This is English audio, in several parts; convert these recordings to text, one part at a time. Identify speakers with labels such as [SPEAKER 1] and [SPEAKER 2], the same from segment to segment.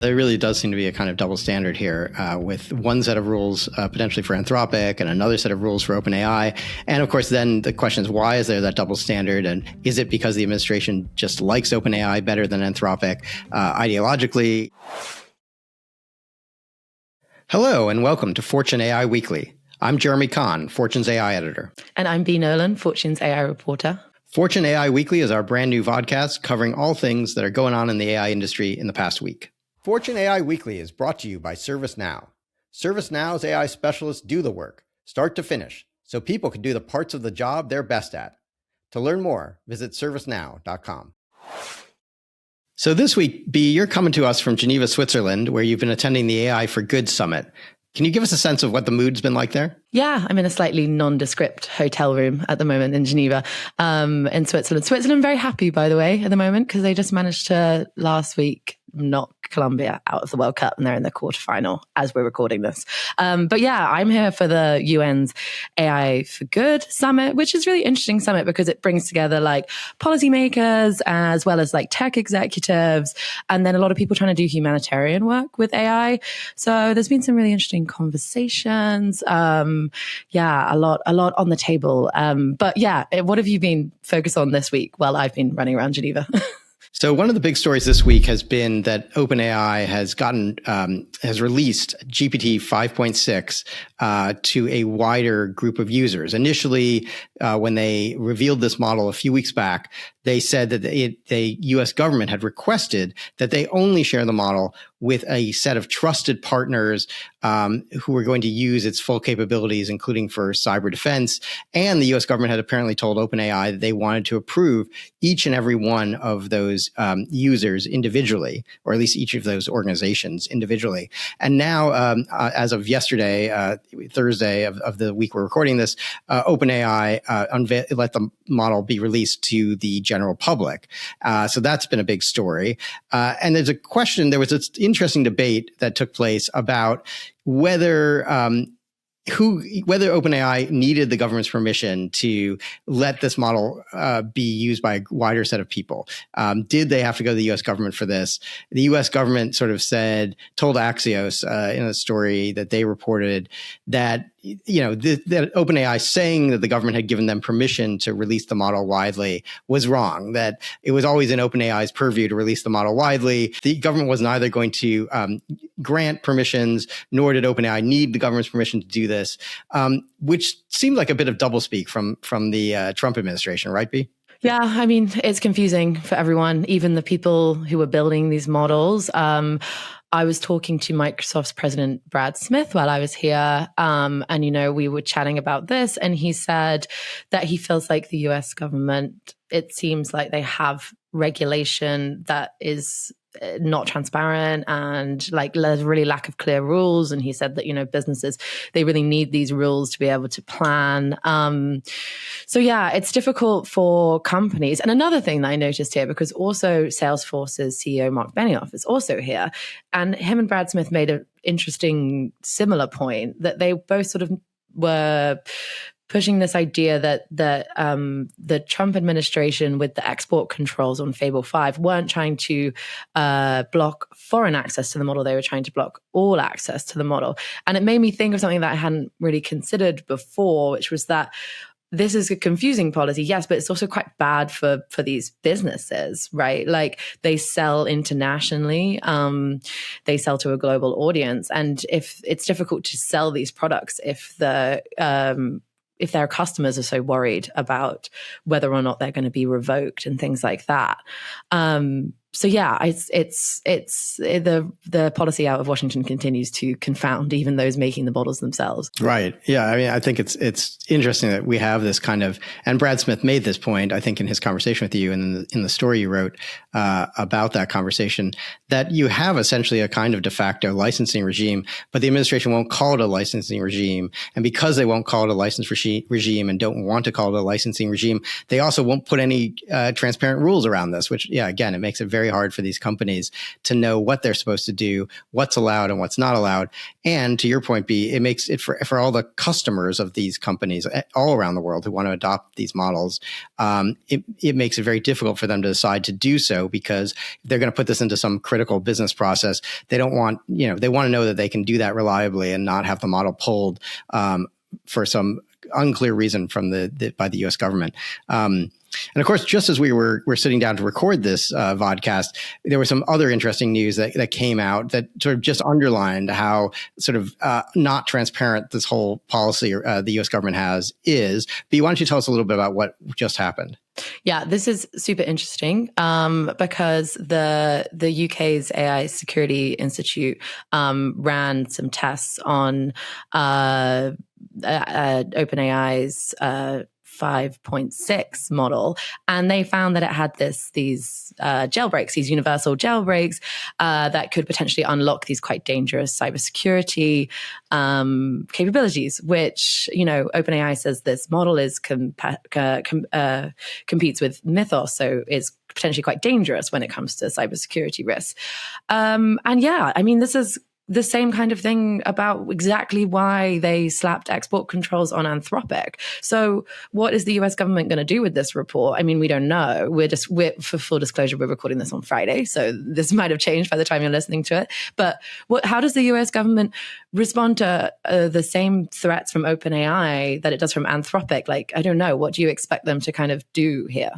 [SPEAKER 1] There really does seem to be a kind of double standard here with one set of rules potentially for Anthropic and another set of rules for OpenAI. And of course, then the question is, why is there that double standard? And is it because the administration just likes OpenAI better than Anthropic ideologically? Hello, and welcome to Fortune AI Weekly. I'm Jeremy Kahn, Fortune's AI editor.
[SPEAKER 2] And I'm B. Nolan, Fortune's AI reporter.
[SPEAKER 1] Fortune AI Weekly is our brand new vodcast covering all things that are going on in the AI industry in the past week. Fortune AI Weekly is brought to you by ServiceNow. ServiceNow's AI specialists do the work, start to finish, so people can do the parts of the job they're best at. To learn more, visit servicenow.com. So this week, B, you're coming to us from Geneva, Switzerland, where you've been attending the AI for Good Summit. Can you give us a sense of what the mood's been like there?
[SPEAKER 2] Yeah, I'm in a slightly nondescript hotel room at the moment in Geneva, in Switzerland. Switzerland very happy, by the way, at the moment, because they just managed to last week knock Colombia out of the World Cup, and they're in the quarterfinal as we're recording this. But yeah, I'm here for the UN's AI for Good Summit, which is a really interesting summit because it brings together like policymakers as well as like tech executives, and then a lot of people trying to do humanitarian work with AI. So there's been some really interesting conversations. Yeah, a lot on the table. But yeah, what have you been focused on this week while I've been running around Geneva?
[SPEAKER 1] So one of the big stories this week has been that OpenAI has released GPT-5.6 to a wider group of users. Initially, when they revealed this model a few weeks back, they said that the U.S. government had requested that they only share the model with a set of trusted partners who were going to use its full capabilities, including for cyber defense. And the U.S. government had apparently told OpenAI that they wanted to approve each and every one of those users individually, or at least each of those organizations individually. And now, as of yesterday, Thursday of the week we're recording this, OpenAI let the model be released to the general public. So that's been a big story. And there was an interesting debate that took place about whether OpenAI needed the government's permission to let this model be used by a wider set of people. Did they have to go to the U.S. government for this? The U.S. government sort of told Axios in a story that they reported that that OpenAI saying that the government had given them permission to release the model widely was wrong, that it was always in OpenAI's purview to release the model widely. The government was neither going to grant permissions, nor did OpenAI need the government's permission to do this, which seemed like a bit of doublespeak from the Trump administration, right, B?
[SPEAKER 2] Yeah, I mean, it's confusing for everyone, even the people who are building these models. I was talking to Microsoft's president, Brad Smith, while I was here. And, we were chatting about this, and he said that he feels like the US government, it seems like they have regulation that is not transparent and like there's really lack of clear rules. And he said that, businesses, they really need these rules to be able to plan. So yeah, it's difficult for companies. And another thing that I noticed here, because also Salesforce's CEO, Mark Benioff, is also here, and him and Brad Smith made an interesting similar point that they both sort of were pushing this idea that the Trump administration with the export controls on Fable 5 weren't trying to block foreign access to the model. They were trying to block all access to the model. And it made me think of something that I hadn't really considered before, which was that this is a confusing policy, yes, but it's also quite bad for these businesses, right? Like they sell internationally, they sell to a global audience. And if it's difficult to sell these products, if their customers are so worried about whether or not they're going to be revoked and things like that. So yeah, it's the policy out of Washington continues to confound even those making the models themselves.
[SPEAKER 1] Right. Yeah. I mean, I think it's interesting that we have this kind of, and Brad Smith made this point, I think, in his conversation with you and in the story you wrote about that conversation, that you have essentially a kind of de facto licensing regime, but the administration won't call it a licensing regime. And because they won't call it a license regime and don't want to call it a licensing regime, they also won't put any transparent rules around this, which, yeah, again, it makes it very very hard for these companies to know what they're supposed to do, what's allowed and what's not allowed. And to your point, B, it makes it for all the customers of these companies all around the world who want to adopt these models, it makes it very difficult for them to decide to do so, because if they're going to put this into some critical business process, they don't want, they want to know that they can do that reliably and not have the model pulled for some unclear reason from by the U.S. government. And of course, just as we were sitting down to record this vodcast, there was some other interesting news that came out that sort of just underlined how sort of not transparent this whole policy the U.S. government is. B, why don't you tell us a little bit about what just happened?
[SPEAKER 2] Yeah, this is super interesting because the UK's AI Security Institute ran some tests on OpenAI's 5.6 model, and they found that it had these jailbreaks, these universal jailbreaks that could potentially unlock these quite dangerous cybersecurity capabilities, which, OpenAI says this model is competes with Mythos, so is potentially quite dangerous when it comes to cybersecurity risks. And yeah, I mean, this is the same kind of thing about exactly why they slapped export controls on Anthropic. So what is the US government going to do with this report? I mean, we don't know. For full disclosure, we're recording this on Friday, so this might have changed by the time you're listening to it. But how does the US government respond to the same threats from OpenAI that it does from Anthropic? Like, I don't know. What do you expect them to kind of do here?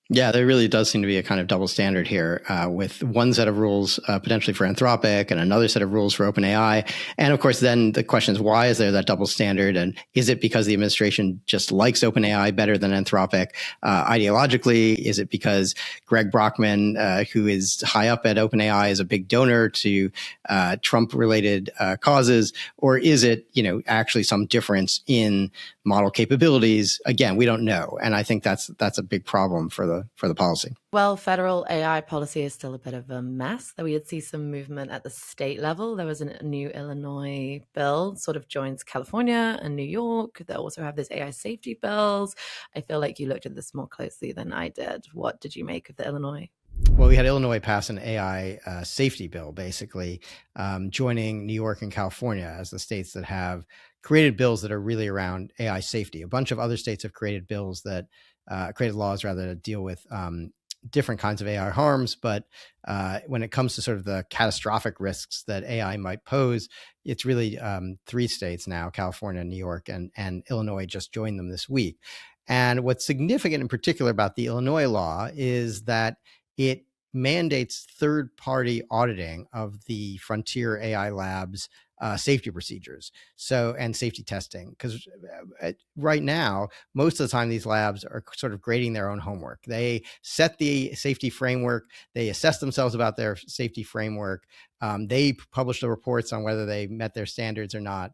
[SPEAKER 1] Yeah, there really does seem to be a kind of double standard here with one set of rules potentially for Anthropic and another set of rules for OpenAI. And of course, then the question is, why is there that double standard? And is it because the administration just likes OpenAI better than Anthropic ideologically? Is it because Greg Brockman, who is high up at OpenAI, is a big donor to Trump-related causes? Or is it, actually some difference in model capabilities? Again, we don't know. And I think that's a big problem for the policy.
[SPEAKER 2] Well, federal AI policy is still a bit of a mess. We did see some movement at the state level. There was a new Illinois bill, sort of joins California and New York. They also have these AI safety bills. I feel like you looked at this more closely than I did. What did you make of the Illinois?
[SPEAKER 1] Well, we had Illinois pass an AI safety bill, basically joining New York and California as the states that have created bills that are really around AI safety. A bunch of other states have created bills that created laws rather to deal with different kinds of AI harms. But when it comes to sort of the catastrophic risks that AI might pose, it's really 3 states now, California, New York, and Illinois just joined them this week. And what's significant in particular about the Illinois law is that it mandates third-party auditing of the frontier AI labs safety procedures, and safety testing. Because right now, most of the time, these labs are sort of grading their own homework. They set the safety framework, they assess themselves about their safety framework, they publish the reports on whether they met their standards or not.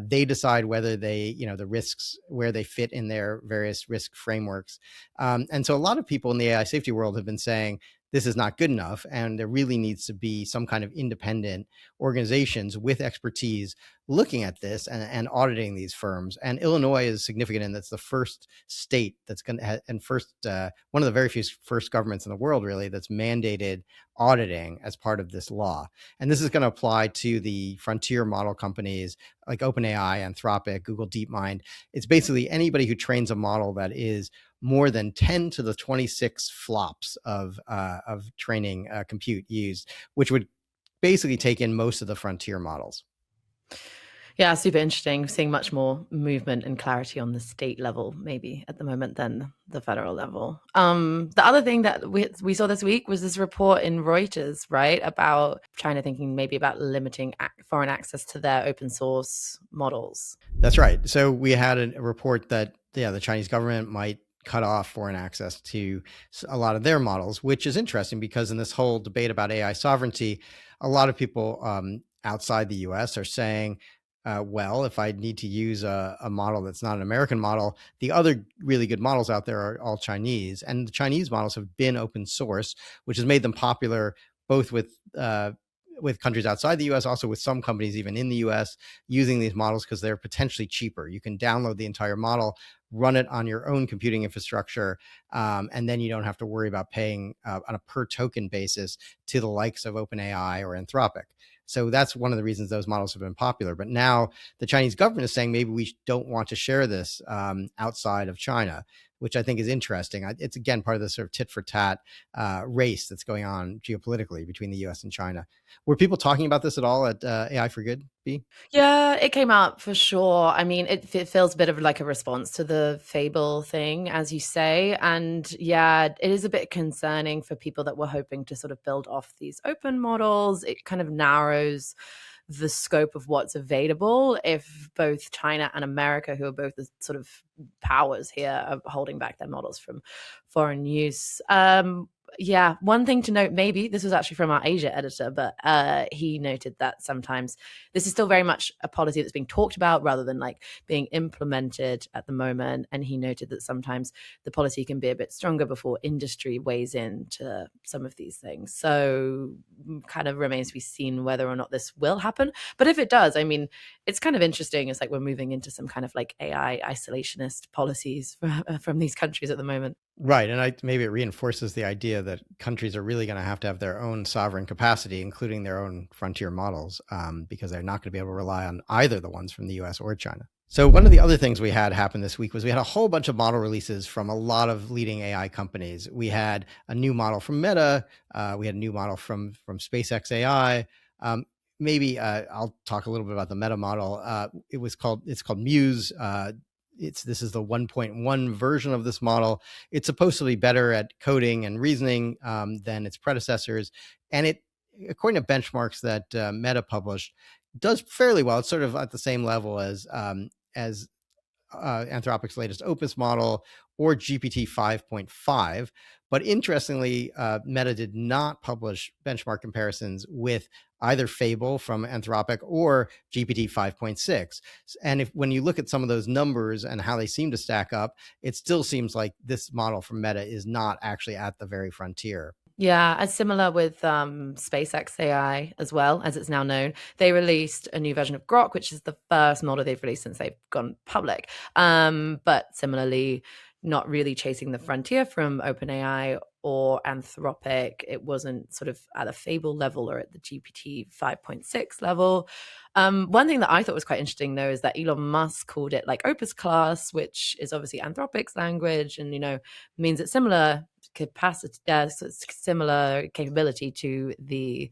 [SPEAKER 1] They decide whether they, the risks, where they fit in their various risk frameworks. And so a lot of people in the AI safety world have been saying, this is not good enough, and there really needs to be some kind of independent organizations with expertise looking at this and auditing these firms. And Illinois is significant in that's the first state that's going to, and one of the very few first governments in the world, really, that's mandated auditing as part of this law. And this is going to apply to the frontier model companies like OpenAI, Anthropic, Google DeepMind. It's basically anybody who trains a model that is more than 10 to the 26 flops of training compute used, which would basically take in most of the frontier models.
[SPEAKER 2] Yeah, super interesting. Seeing much more movement and clarity on the state level, maybe at the moment, than the federal level. The other thing that we saw this week was this report in Reuters, right, about China thinking maybe about limiting foreign access to their open source models.
[SPEAKER 1] That's right. So we had a report that the Chinese government might cut off foreign access to a lot of their models, which is interesting because in this whole debate about AI sovereignty, a lot of people outside the US are saying, well, if I need to use a model that's not an American model, the other really good models out there are all Chinese. And the Chinese models have been open source, which has made them popular both with with countries outside the US, also with some companies even in the US using these models because they're potentially cheaper. You can download the entire model, run it on your own computing infrastructure, and then you don't have to worry about paying on a per token basis to the likes of OpenAI or Anthropic. So that's one of the reasons those models have been popular. But now the Chinese government is saying maybe we don't want to share this outside of China, which I think is interesting. It's, again, part of the sort of tit for tat race that's going on geopolitically between the US and China. Were people talking about this at all at AI for Good, B?
[SPEAKER 2] Yeah, it came up for sure. I mean, it feels a bit of like a response to the Fable thing, as you say. And yeah, it is a bit concerning for people that were hoping to sort of build off these open models. It kind of narrows the scope of what's available if both China and America, who are both the sort of powers here, are holding back their models from foreign use. Yeah, one thing to note, maybe this was actually from our Asia editor, but he noted that sometimes this is still very much a policy that's being talked about rather than like being implemented at the moment. And he noted that sometimes the policy can be a bit stronger before industry weighs in to some of these things. So kind of remains to be seen whether or not this will happen. But if it does, I mean, it's kind of interesting. It's like we're moving into some kind of like AI isolationist policies from these countries at the moment.
[SPEAKER 1] Right. And maybe it reinforces the idea that countries are really going to have their own sovereign capacity, including their own frontier models, because they're not going to be able to rely on either the ones from the US or China. So one of the other things we had happen this week was we had a whole bunch of model releases from a lot of leading AI companies. We had a new model from Meta. We had a new model from SpaceX AI. Maybe I'll talk a little bit about the Meta model. It's called Muse. This is the 1.1 version of this model. It's supposed to be better at coding and reasoning than its predecessors. And it, according to benchmarks that Meta published, does fairly well. It's sort of at the same level as Anthropic's latest Opus model or GPT 5.5. But interestingly, Meta did not publish benchmark comparisons with either Fable from Anthropic or GPT 5.6. And when you look at some of those numbers and how they seem to stack up, it still seems like this model from Meta is not actually at the very frontier.
[SPEAKER 2] Yeah, as similar with SpaceX AI as well, as it's now known. They released a new version of Grok, which is the first model they've released since they've gone public. But similarly, not really chasing the frontier from OpenAI or Anthropic. It wasn't sort of at a Fable level or at the GPT 5.6 level. One thing that I thought was quite interesting, though, is that Elon Musk called it like Opus class, which is obviously Anthropic's language and, means it's similar capacity, similar capability to the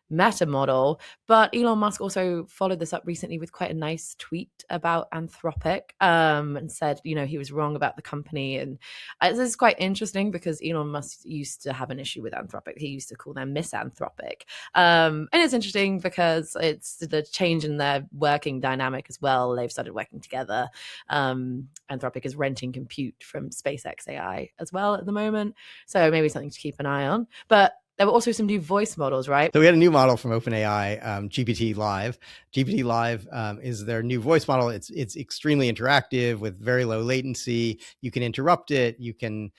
[SPEAKER 2] Meta model. But Elon Musk also followed this up recently with quite a nice tweet about Anthropic, and said, he was wrong about the company. And this is quite interesting because Elon Musk used to have an issue with Anthropic. He used to call them Misanthropic. And it's interesting because it's the change in their working dynamic as well. They've started working together. Anthropic is renting compute from SpaceX AI as well at the moment. So maybe something to keep an eye on. But there were also some new voice models, right?
[SPEAKER 1] So we had a new model from OpenAI, GPT Live. GPT Live is their new voice model. It's extremely interactive with very low latency. You can interrupt it. You can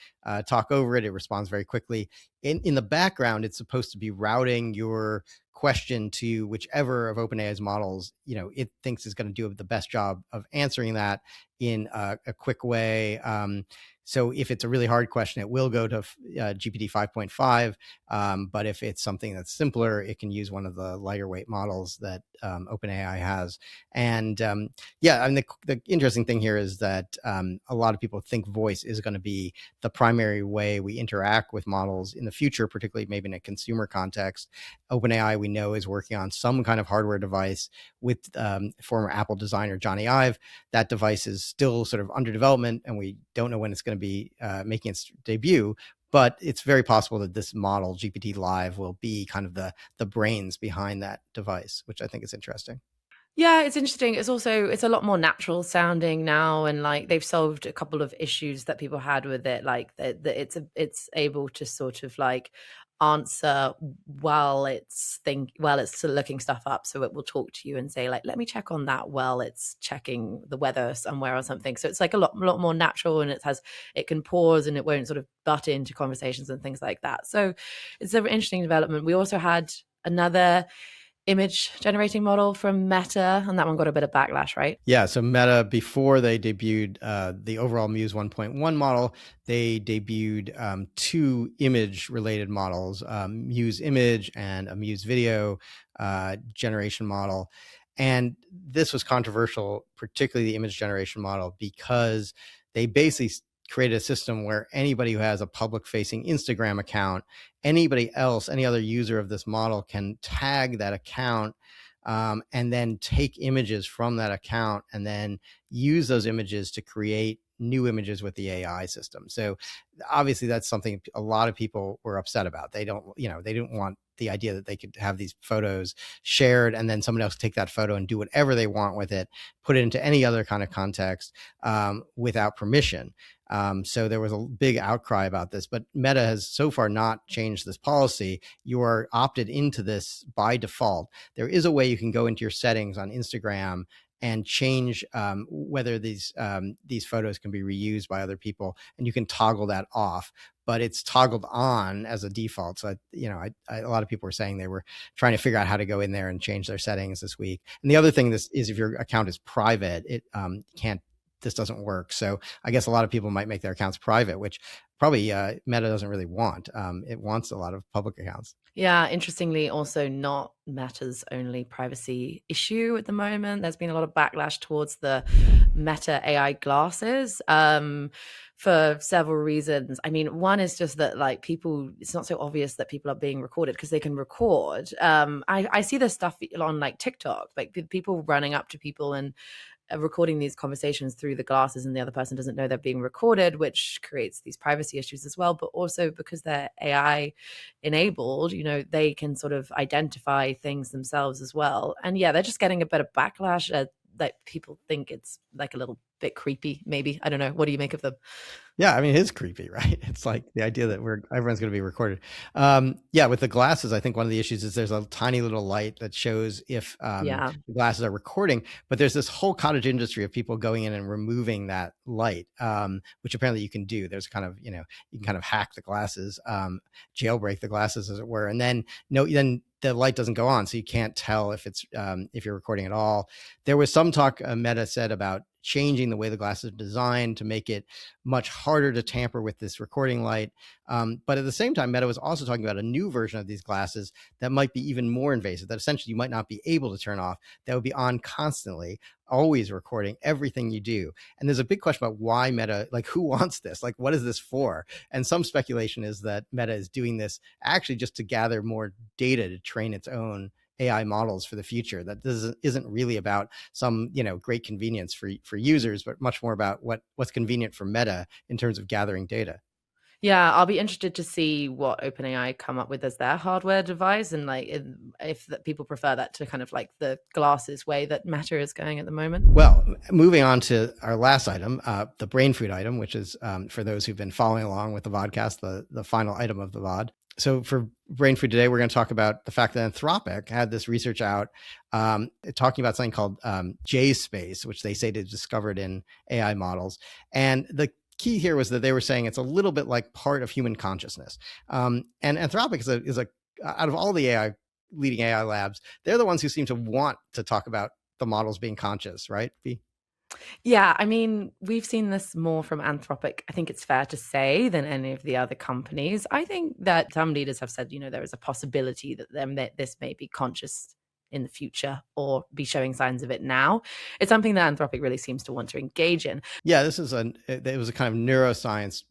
[SPEAKER 1] talk over it. It responds very quickly. In the background, it's supposed to be routing your question to whichever of OpenAI's models, it thinks is going to do the best job of answering that in a quick way. So if it's a really hard question, it will go to GPT 5.5. But if it's something that's simpler, it can use one of the lighter weight models that OpenAI has. And the interesting thing here is that a lot of people think voice is going to be the primary way we interact with models in the future, particularly maybe in a consumer context. OpenAI, we know, is working on some kind of hardware device with former Apple designer Johnny Ive. That device is still sort of under development, and we don't know when it's going to be making its debut. But it's very possible that this model, GPT Live, will be kind of the brains behind that device, which I think is interesting.
[SPEAKER 2] Yeah, it's interesting. It's a lot more natural sounding now, and like they've solved a couple of issues that people had with it. Like that it's able to sort of like answer while it's looking stuff up. So it will talk to you and say like, let me check on that while it's checking the weather somewhere or something. So it's like a lot more natural, and it can pause and it won't sort of butt into conversations and things like that. So it's an interesting development. We also had another image generating model from Meta, and that one got a bit of backlash, right?
[SPEAKER 1] Yeah, so Meta, before they debuted the overall Muse 1.1 model, they debuted two image-related models, Muse Image and a Muse Video generation model. And this was controversial, particularly the image generation model, because they basically created a system where anybody who has a public-facing Instagram account, anybody else, any other user of this model can tag that account and then take images from that account and then use those images to create new images with the AI system. So obviously that's something a lot of people were upset about. They didn't want the idea that they could have these photos shared and then someone else take that photo and do whatever they want with it, put it into any other kind of context without permission. So there was a big outcry about this, but Meta has so far not changed this policy. You are opted into this by default. There is a way you can go into your settings on Instagram and change whether these photos can be reused by other people, and you can toggle that off. But it's toggled on as a default. So, a lot of people were saying they were trying to figure out how to go in there and change their settings this week. And the other thing is if your account is private, it this doesn't work. So I guess a lot of people might make their accounts private, which probably Meta doesn't really want. It wants a lot of public accounts.
[SPEAKER 2] Yeah, interestingly, also not Meta's only privacy issue at the moment. There's been a lot of backlash towards the Meta AI glasses for several reasons. I mean, one is just that it's not so obvious that people are being recorded because they can record. I see this stuff on TikTok, people running up to people and recording these conversations through the glasses, and the other person doesn't know they're being recorded, which creates these privacy issues as well. But also because they're AI enabled, they can sort of identify things themselves as well. And yeah, they're just getting a bit of backlash that people think it's a little bit creepy, maybe. I don't know. What do you make of them?
[SPEAKER 1] Yeah, I mean, it is creepy, right? It's like the idea that everyone's going to be recorded. With the glasses, I think one of the issues is there's a tiny little light that shows if the glasses are recording, but there's this whole cottage industry of people going in and removing that light, which apparently you can do. There's kind of, you can kind of hack the glasses, jailbreak the glasses, as it were, and then the light doesn't go on, so you can't tell if you're recording at all. There was some talk, Meta said, about changing the way the glasses are designed to make it much harder to tamper with this recording light. But at the same time, Meta was also talking about a new version of these glasses that might be even more invasive, that essentially you might not be able to turn off, that would be on constantly, always recording everything you do. And there's a big question about why Meta, who wants this? What is this for? And some speculation is that Meta is doing this actually just to gather more data to train its own AI models for the future. That this isn't really about some great convenience for users, but much more about what's convenient for Meta in terms of gathering data.
[SPEAKER 2] Yeah, I'll be interested to see what OpenAI come up with as their hardware device, and if people prefer that to kind of the glasses way that Meta is going at the moment.
[SPEAKER 1] Well, moving on to our last item, the brain food item, which is for those who've been following along with the vodcast, the final item of the VOD. So for Brain Food today, we're going to talk about the fact that Anthropic had this research out talking about something called Jailbreaks, which they say they discovered in AI models. And the key here was that they were saying it's a little bit like part of human consciousness. And Anthropic is a out of all the leading AI labs, they're the ones who seem to want to talk about the models being conscious, right, Bea?
[SPEAKER 2] Yeah, I mean, we've seen this more from Anthropic, I think it's fair to say, than any of the other companies. I think that some leaders have said, there is a possibility that this may be conscious in the future or be showing signs of it now. It's something that Anthropic really seems to want to engage in.
[SPEAKER 1] Yeah, it was a kind of neuroscience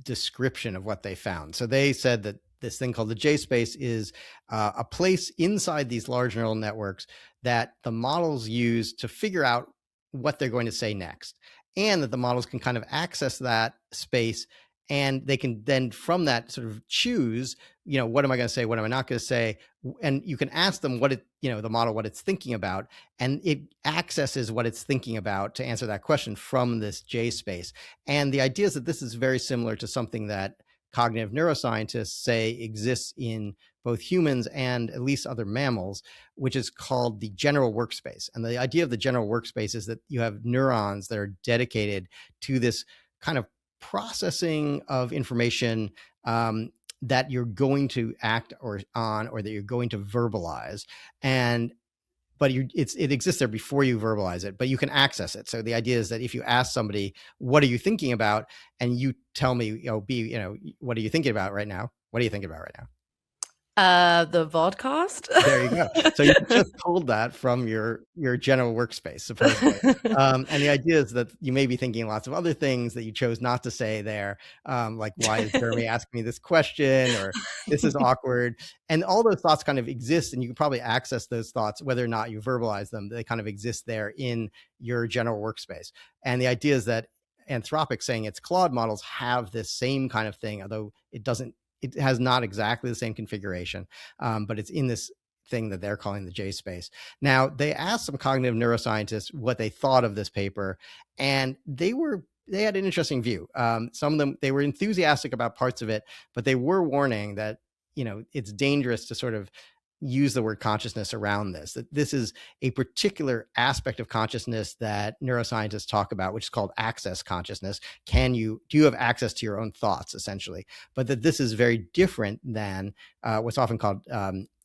[SPEAKER 1] description of what they found. So they said that this thing called the Jailbreaks is a place inside these large neural networks that the models use to figure out what they're going to say next, and that the models can kind of access that space, and they can then from that sort of choose, what am I going to say, what am I not going to say, and you can ask them the model what it's thinking about, and it accesses what it's thinking about to answer that question from this Jailbreaks. And the idea is that this is very similar to something that cognitive neuroscientists say exists in both humans and at least other mammals, which is called the general workspace. And the idea of the general workspace is that you have neurons that are dedicated to this kind of processing of information that you're going to act or that you're going to verbalize. But it exists there before you verbalize it, but you can access it. So the idea is that if you ask somebody, what are you thinking about? And you tell me, what are you thinking about right now? What are you thinking about right now?
[SPEAKER 2] The vodcast.
[SPEAKER 1] There you go. So you just pulled that from your general workspace, supposedly. And the idea is that you may be thinking lots of other things that you chose not to say there, like, why is Jeremy asking me this question, or this is awkward. And all those thoughts kind of exist, and you can probably access those thoughts whether or not you verbalize them. They kind of exist there in your general workspace. And the idea is that Anthropic saying its Claude models have this same kind of thing, although it has not exactly the same configuration, but it's in this thing that they're calling the J space. Now, they asked some cognitive neuroscientists what they thought of this paper, and they had an interesting view. Some of them, they were enthusiastic about parts of it, but they were warning that, it's dangerous to sort of use the word consciousness around this, that this is a particular aspect of consciousness that neuroscientists talk about, which is called access consciousness. Do you have access to your own thoughts, essentially? But that this is very different than what's often called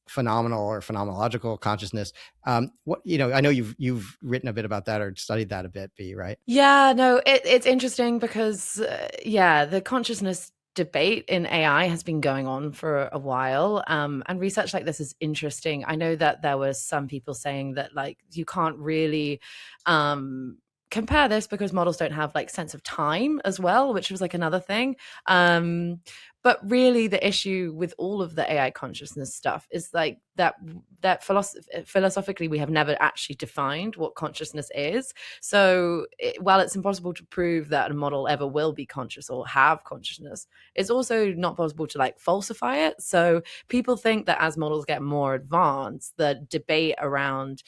[SPEAKER 1] phenomenal or phenomenological consciousness. I know you've written a bit about that or studied that a bit, B, right?
[SPEAKER 2] Yeah, no, it's interesting because, the consciousness debate in AI has been going on for a while, and research like this is interesting. I know that there was some people saying that like you can't really compare this because models don't have like sense of time as well, which was like another thing. But really the issue with all of the AI consciousness stuff is like that philosophically we have never actually defined what consciousness is. So while it's impossible to prove that a model ever will be conscious or have consciousness, it's also not possible to like falsify it. So people think that as models get more advanced, the debate around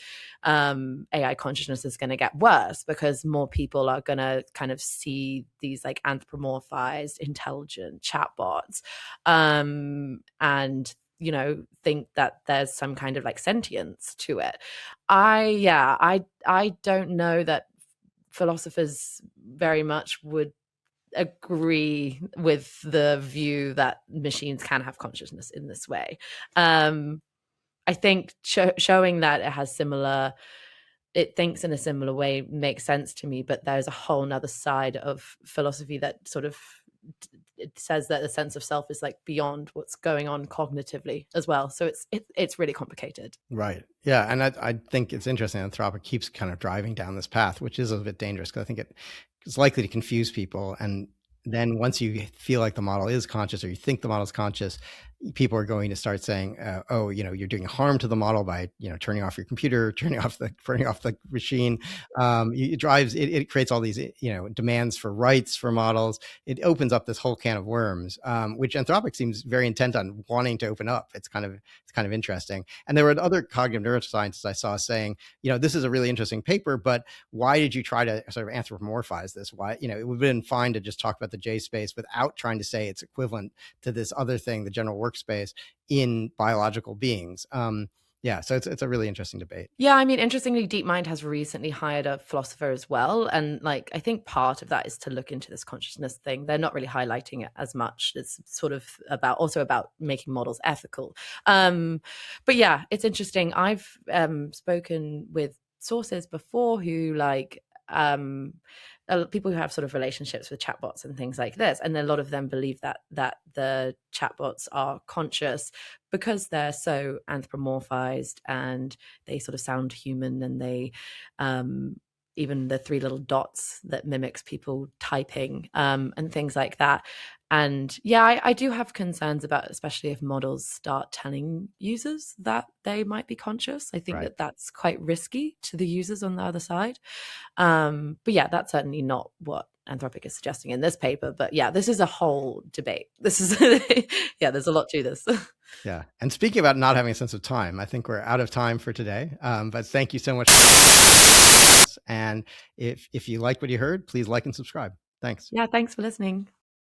[SPEAKER 2] AI consciousness is going to get worse because more people are going to kind of see these like anthropomorphized intelligent chatbots and think that there's some kind of like sentience to it. I don't know that philosophers very much would agree with the view that machines can have consciousness in this way. I think showing that it thinks in a similar way makes sense to me, but there's a whole nother side of philosophy that sort of it says that the sense of self is like beyond what's going on cognitively as well. So it's really complicated.
[SPEAKER 1] Right. Yeah. And I think it's interesting. Anthropic keeps kind of driving down this path, which is a bit dangerous because I think it's likely to confuse people. And then once you feel like the model is conscious or you think the model is conscious, people are going to start saying, you're doing harm to the model by, turning off your computer, turning off the machine. It creates all these, demands for rights for models. It opens up this whole can of worms, which Anthropic seems very intent on wanting to open up. It's kind of interesting. And there were other cognitive neuroscientists I saw saying, this is a really interesting paper, but why did you try to sort of anthropomorphize this? Why, it would have been fine to just talk about the J space without trying to say it's equivalent to this other thing, the general workspace in biological beings. So it's a really interesting debate.
[SPEAKER 2] Yeah, I mean, interestingly, DeepMind has recently hired a philosopher as well. And like, I think part of that is to look into this consciousness thing. They're not really highlighting it as much. It's sort of about making models ethical. But yeah, it's interesting. I've spoken with sources before who like people who have sort of relationships with chatbots and things like this, and a lot of them believe that the chatbots are conscious because they're so anthropomorphized and they sort of sound human, and they even the 3 little dots that mimics people typing and things like that. And yeah, I do have concerns about, especially if models start telling users that they might be conscious. I think that that's quite risky to the users on the other side. But yeah, that's certainly not what Anthropic is suggesting in this paper. But yeah, this is a whole debate. This is, there's a lot to this.
[SPEAKER 1] Yeah. And speaking about not having a sense of time, I think we're out of time for today. But thank you so much. And if you like what you heard, please like and subscribe. Thanks.
[SPEAKER 2] Yeah, thanks for listening.